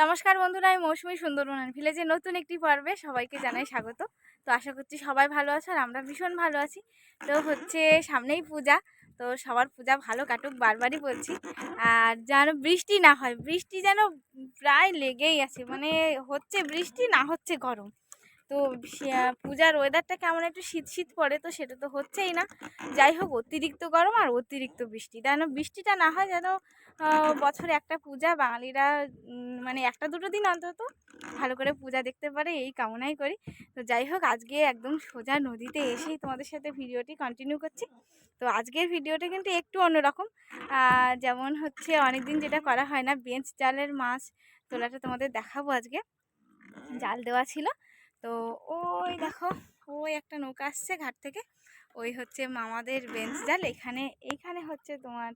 নমস্কার বন্ধুরা, আমি মৌসুমী সুন্দরবন ভিলেজের নতুন একটি পর্বে সবাইকে জানাই স্বাগত। তো আশা করছি সবাই ভালো আছে আর আমরা ভীষণ ভালো আছি। তো হচ্ছে সামনেই পূজা, তো সবার পূজা ভালো কাটুক বারবারই বলছি। আর যেন বৃষ্টি না হয়, বৃষ্টি যেন প্রায় লেগেই আছে, মানে হচ্ছে বৃষ্টি না হচ্ছে গরম। তো পূজার ওয়েদারটা কেমন একটু শীত শীত পড়ে, তো সেটা তো হচ্ছেই না। যাই হোক, অতিরিক্ত গরম আর অতিরিক্ত বৃষ্টি, যেন বৃষ্টিটা না হয়, যেন বছরে একটা পূজা বাঙালিরা মানে একটা দুটো দিন অন্তত ভালো করে পূজা দেখতে পারে, এই কামনাই করি। তো যাই হোক, আজকে একদম সোজা নদীতে এসেই তোমাদের সাথে ভিডিওটি কন্টিনিউ করছি। তো আজকের ভিডিওটা কিন্তু একটু অন্যরকম। যেমন হচ্ছে অনেকদিন যেটা করা হয় না, বেঞ্চ জালের মাছ তোলাটা তোমাদের দেখাবো আজকে। জাল দেওয়া ছিল, তো ওই দেখো, ওই একটা নৌকা আসছে ঘাট থেকে, ওই হচ্ছে মামাদের বেঞ্চ জাল। এইখানে হচ্ছে তোমার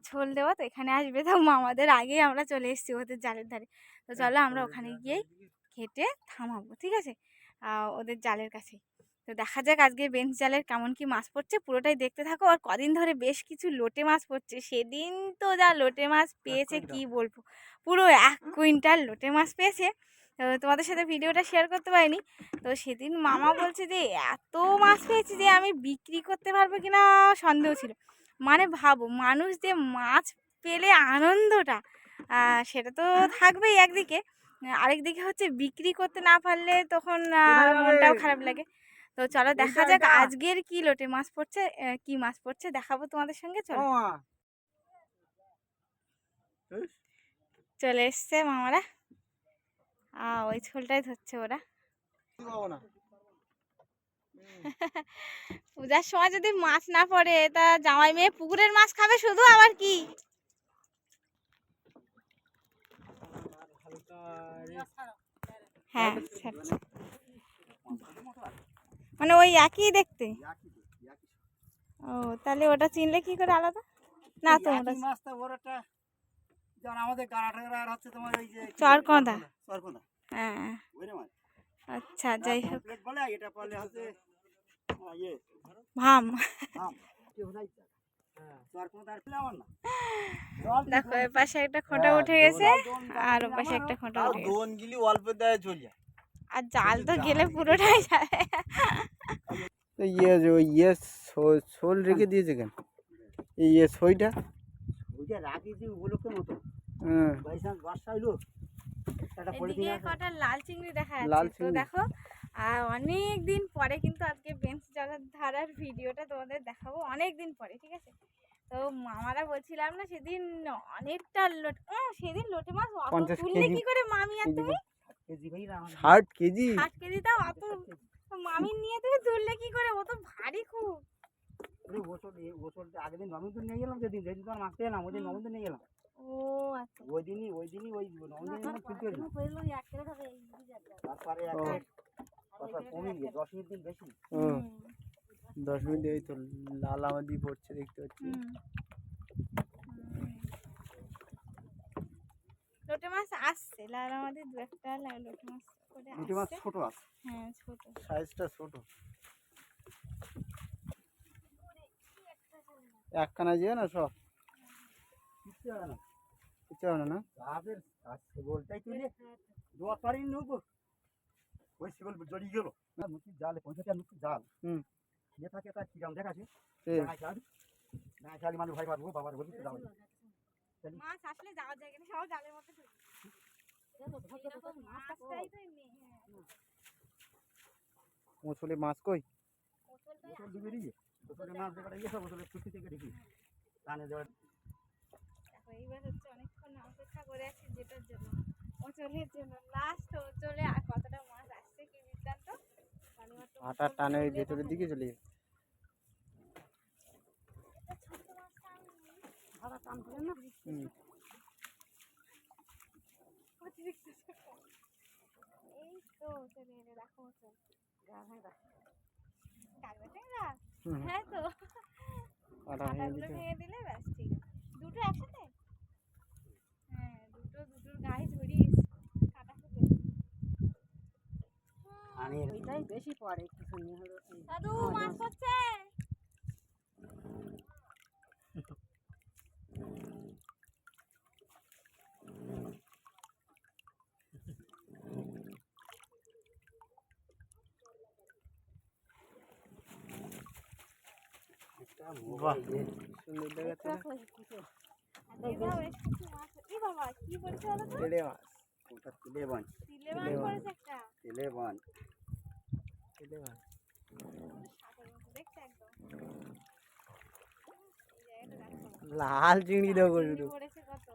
ছোল দেওয়া, তো এখানে আসবে। তো মামাদের আগেই আমরা চলে এসেছি ওদের জালের ধারে। তো চলো আমরা ওখানে গিয়েই ঘেটে থামাবো, ঠিক আছে, ওদের জালের কাছে। তো দেখা যাক আজকে বেঞ্চ জালের কেমন কি মাছ পড়ছে, পুরোটাই দেখতে থাকো। আর কদিন ধরে বেশ কিছু লোটে মাছ পড়ছে, সেদিন তো যা লোটে মাছ পেয়েছে কি বলবো, পুরো 1 কুইন্টাল লোটে মাছ পেয়েছে। তো তোমাদের সাথে ভিডিওটা শেয়ার করতে পারিনি। তো সেদিন মামা বলছে যে এত মাছ পেয়েছি যে আমি বিক্রি করতে পারবো কিনা সন্দেহ ছিল। মানে ভাবো, মানুষ যে মাছ পেলে আনন্দটা, সেটা তো থাকবেই একদিকে, আরেকদিকে হচ্ছে বিক্রি করতে না পারলে তখন মনটাও খারাপ লাগে। তো চলো দেখা যাক আজকের কি লোটে মাছ পড়ছে, কি মাছ পড়ছে দেখাবো তোমাদের সঙ্গে। চলো, চলে এসছে মামারা, ওই ছোলটাই ধরছে ওরা। পূজার সময় যদি মাছ না পড়ে, তা জামাই মেয়ে পুকুরের মাছ খাবে শুধু, আবার কি। হ্যাঁ, মানে ওই একই দেখতে। ও, তাহলে ওটা চিনলে কি করে আলাদা? না তো ওটা মাছটা বড়টা, যেমন আমাদের গাড়াটার হচ্ছে তোমার ওই যে চরকঁদা। হ্যাঁ, আচ্ছা, যাই হোক, বলে এটা বলে হচ্ছে ভাম। দেখো এর পাশে একটা খোঁটা উঠে গেছে, আর ওর পাশে একটা খোঁটা উঠে গেছে। অল্প দেয় চলে, আর জাল তো গেলে পুরোটাই যাবে। শোল রেখে দিয়েছে কেন? সইটা রাখিয়েছি উপলক্ষের মতো। বর্ষা হইলো, এদিকে কটা লাল চিংড়ি দেখা যাচ্ছে। তো দেখো, অনেক দিন পরে কিন্তু আজকে বেঞ্চ জালের ধারার ভিডিওটা তোমাদের দেখাবো, অনেক দিন পরে, ঠিক আছে। তো মামারা বলছিলাম না সেদিন অনেকটা সেদিন লোটে মাছ অত তুললে কি করে মামি আর তুমি? 60 কেজি। 60 কেজি তাও অত মামি নিয়ে তুমি তুললে কি করে? ও তো ভারী খুব। আগের দিন নবীন নিয়ে গেলাম, যেদিন তোমার মাছ পেলাম ওই দিন নবীন নিয়ে গেলাম। ও আচ্ছা, ওই দিনই ওই তারপরে 10 মিনিট দিন বেশি। 10 মিনিট এই তো লাল আমাদি পড়ছে, দেখতে পাচ্ছি। লোটে মাছ আসছে, লাল আমাদের দু একটা লোটে মাছ করে আসছে। লোটে মাছ ছোট আছে, হ্যাঁ ছোট, সাইজটা ছোট। একখানা যে না সব কিচ্ছু হবে না, কিচ্ছু হবে না। গাছের সেগলটাই তুলে দোয়া পারি নেবো, ওই সেগল জড়িয়ে গেল না মুখি জালে, 50টা মুখি জাল ইয়ে থাকে, তার কিরাম দেখাচ্ছে না খালি মানুষ ভয় পাবো, বাবার বলি তো যাবো। মাছ আসলে যাওয়া যায় কিনা, সব জালের মধ্যে মোছলে মাছ কই, মোছল ডুবে দিয়ে মোছলে মাছ দেখাটা গিয়েছে, মোছলে ছুটি থেকে দেখি টানে দেওয়া। এইবার হচ্ছে অনেকক্ষণ অপেক্ষা করে আছি যেটার জন্য, ওচলের জন্য। লাস্ট ওচলে আর কতটা মাছ আসছে কি বৃত্তান্ত, আটার টানে ওই ভেতরের দিকে চলে গেছে। এই তো চলে এলে, দেখো হ্যাঁ, তো কাঁটাগুলো ভেঙে দিলে ব্যাস, ঠিক আছে। দুটো একসাথে, হ্যাঁ দুটোর গায়ে ঝরিয়ে কাটা ফুটে। এটাই বেশি পড়ে কিছু নিয়ে হলো। দাদু মাছ পড়ছে। বাহ সুন্দর দেখাচ্ছে না? এবার বেশ কিছু মাছ এই বাবা কি বলছে বলো তো তেলে মাছ। ওটা তেলে বান। তিলে মাছ পড়েছে একটা তেলে বান। তেলে বান। শাকের মতো দেখতে একদম এই জায়গাটা দেখো লাল চিংড়ি দেবো চিংড়ি শুধু। পড়েছে কত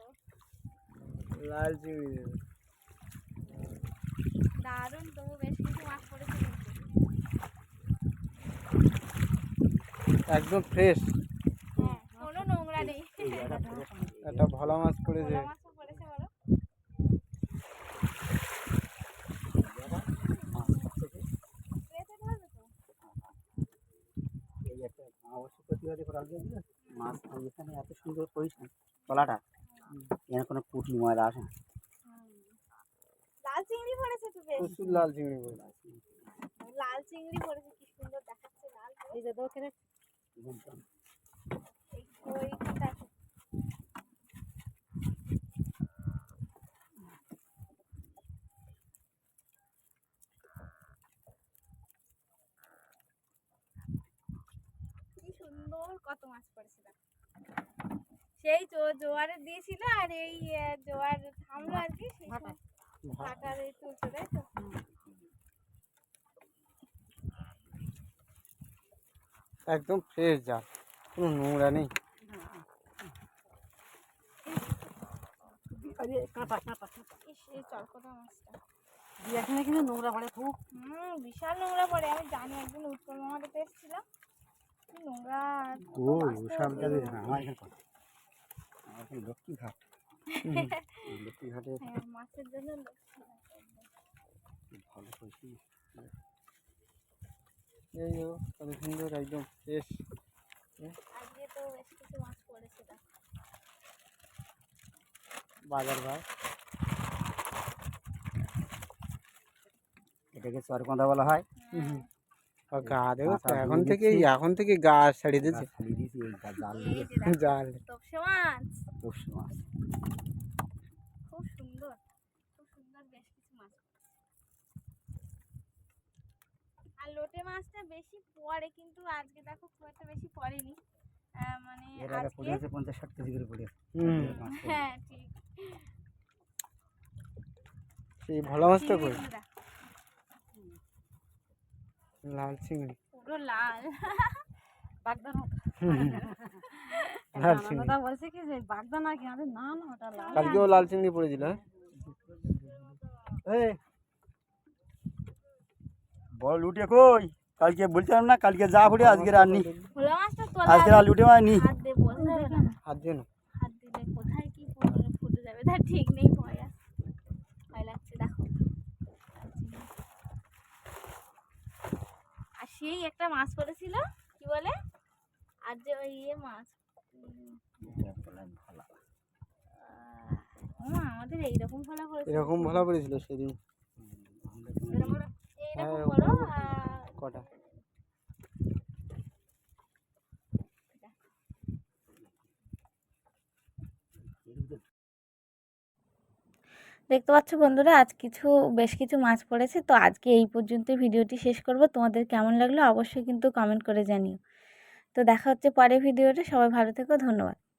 লাল চিংড়ি দেবো। দারুণ তবু বেশ কিছু মাছ পড়েছে কিন্তু একদম ফ্রেশ। হ্যাঁ কোনো নোংরা নেই একটা ভালো মাছ পড়েছে। ভোলা মাছও পড়েছে বলো পেতে ধরবে তো এই একটা অবশ্যই প্রতিবাদী করা দিয়ে মাছ এখানে এত সুন্দর পজিশন তলাটা এখানে কোনো পুঁটি ময়লা আসে না। লাল চিংড়ি পড়েছে তো বেশ প্রচুর লাল চিংড়ি পড়েছে। লাল চিংড়ি পড়েছে কি সুন্দর দেখাচ্ছে লাল এই যে দোকানে এই ওইখানটা কি সুন্দর কত মাছ পড়েছে দেখো সেই জোয়ারে দিয়েছিল আর এই জোয়ার থামলো আর কি সেই সময় ভাটার এই তুলছে তাই তো একদম ফ্রেশ জাল, কোনো নোংরা নেই। ইস এই চরকটা মাছটা এখানে কিন্তু নোংরা পড়ে খুব। বিশাল নোংরা পড়ে আমি জানি একদিন উৎপল মামাতে এসেছিলাম কি নোংরা আর কত ও মাছ তো ওসবটা দিস না, আমার এখানে কত। আমার এখানে লক্ষ্মী ঘাট। লক্ষ্মী ঘাটে হ্যাঁ মাছের জন্য লক্ষ্মী মাছ একদম। ভালো করেছি। এই যে কত সুন্দর একদম ফ্রেশ। আজকে তো বেশ কিছু মাছ পড়েছে দেখো বাজার ভাই এটাকে চরকঁদা বলা হয়। গা দেখো তো, এখন থেকে গা ছাড়িয়ে দিয়েছে। জাল এই যে দেখো, জাল তোপসে মাছ পোষ্য মাছ। খুব সুন্দর বেশ কিছু মাছ আর লোটে মাছটা বেশি পড়ে কিন্তু আজকে দেখো খুব একটা বেশি পড়েনি মানে এর আগে আজকে পড়েছে 50-60 কেজি করে পড়েছে। হ্যাঁ ঠিক সেই ভালো মাছটা কই? চিংড়িগুলো দেখো, লাল চিংড়ি। পুরো লাল বাগদানা লাল চিংড়ি। দাদা বলছে কি যে বাগদানা কি আরে না না ওটা লাল। কালকেও লাল চিংড়ি পড়েছিল। এই বল লুটে কই? কালকে বলছিলাম না কালকে যা পড়ে আজকে আর নি। ভোলা মাছটা আজকে তোলা আর লুটে মাছ নি। হাত দিয়ে বসে যাবে না হাত দিয়ে না। হাত দিলে কোথায় কি ফুটে যাবে তার ঠিক নেই ভয় লাগছে দেখো আর সেই একটা মাছ পড়েছিল কি বলে আর যে ওই মাছ আমাদের এইরকম ফলা পড়েছিল এরকম ভালো পড়েছিল সেদিন। এইরকম বড় কটা? দেখতে পাচ্ছ বন্ধুরা আজ বেশ কিছু মাছ পড়েছে তো আজকে এই পর্যন্ত ভিডিওটি শেষ করব তোমাদের কেমন লাগলো অবশ্যই কিন্তু কমেন্ট করে জানিও তো দেখা হচ্ছে পরের ভিডিওতে সবাই ভালো থেকো ধন্যবাদ।